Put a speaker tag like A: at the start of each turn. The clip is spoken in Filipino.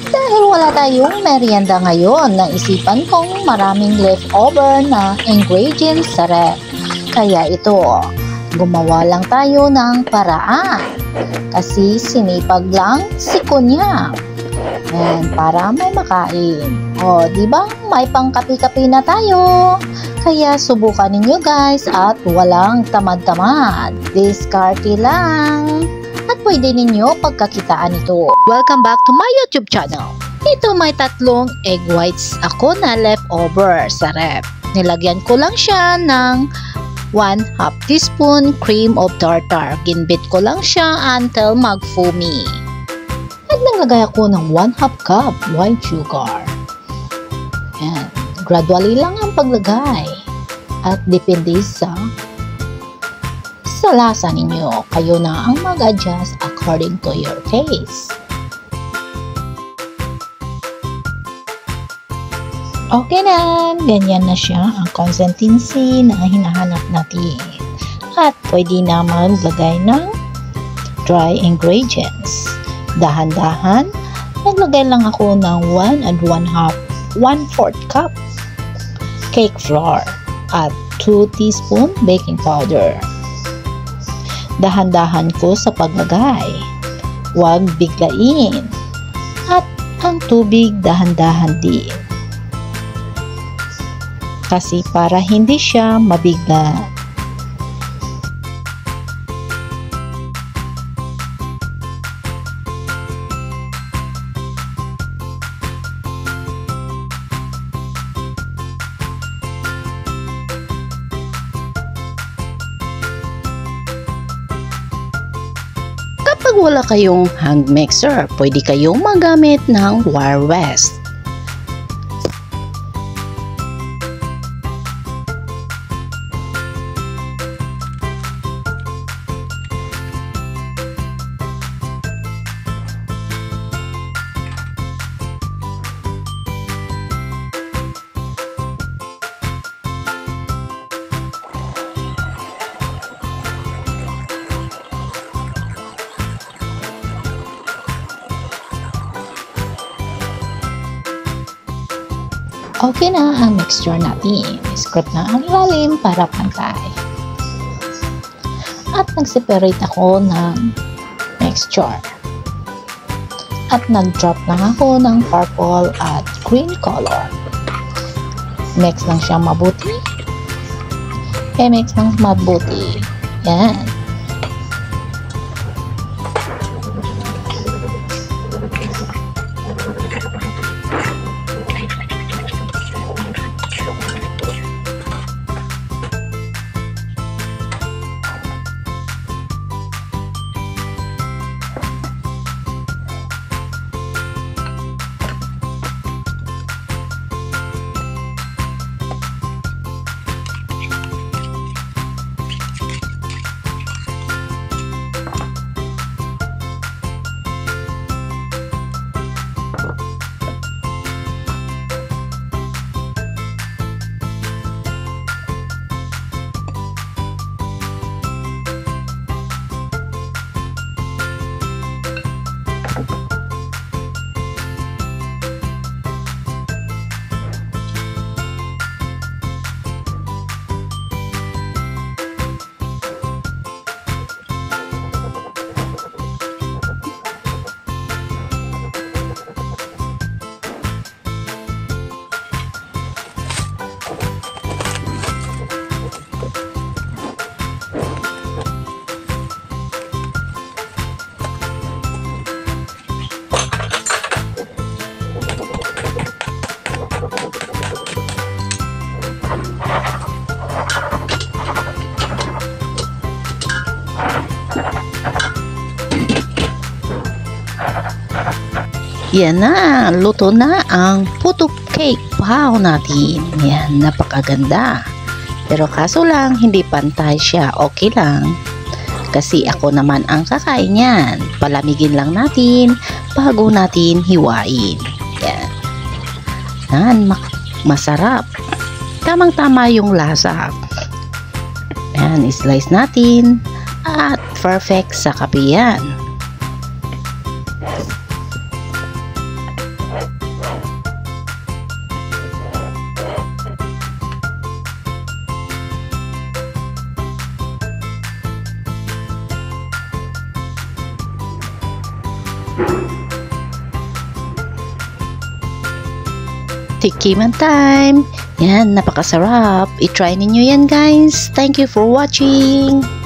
A: Dahil wala tayong merienda ngayon, naisipan kong maraming leftover na ingredients sa ref. Kaya ito, gumawa lang tayo ng paraan. Kasi sinipag lang si Kunyang. And para may makain. O, di ba? May pangkapi-kapi na tayo. Kaya subukan ninyo guys at walang tamad-tamad. Diskarte lang. At pwede ninyo pagkakitaan ito. Welcome back to my YouTube channel. Ito may 3 egg whites ako na leftover sa ref. Nilagyan ko lang siya ng 1/2 teaspoon cream of tartar. Ginbit ko lang siya until mag-foamy. At naglagay ako ng 1/2 cup white sugar. Yan. Gradually lang ang paglagay. At depende sa lasa ninyo. Kayo na ang mag-adjust according to your taste. Okay na, ganyan na siya ang consistency na hinahanap natin. At pwede na maglagay ng dry ingredients. Dahan-dahan, naglagay lang ako ng 1/4 cup cake flour at 2 teaspoon baking powder. Dahan-dahan ko sa paglagay. Huwag biglain. At ang tubig dahan-dahan din. Kasi para hindi siya mabigla. Kapag wala kayong hand mixer, pwede kayong magamit ng wire whisk. Okay na ang mixture natin. Scrape na ang ilalim para pantay. At nag-separate ako ng mixture. At nag-drop lang ako ng purple at green color. Mix lang siya mabuti. Mix lang mabuti. Yan. Yan na, luto na ang puto cake pao natin. Yan, napakaganda. Pero kaso lang, hindi pantay siya. Okay lang. Kasi ako naman ang kakain yan. Palamigin lang natin bago natin hiwain. Yan. Yan, masarap. Tamang-tama yung lasa. Yan, slice natin. At perfect sa kape yan. Tikiman time! Yan, napakasarap. I-try ninyo yan guys. Thank you for watching!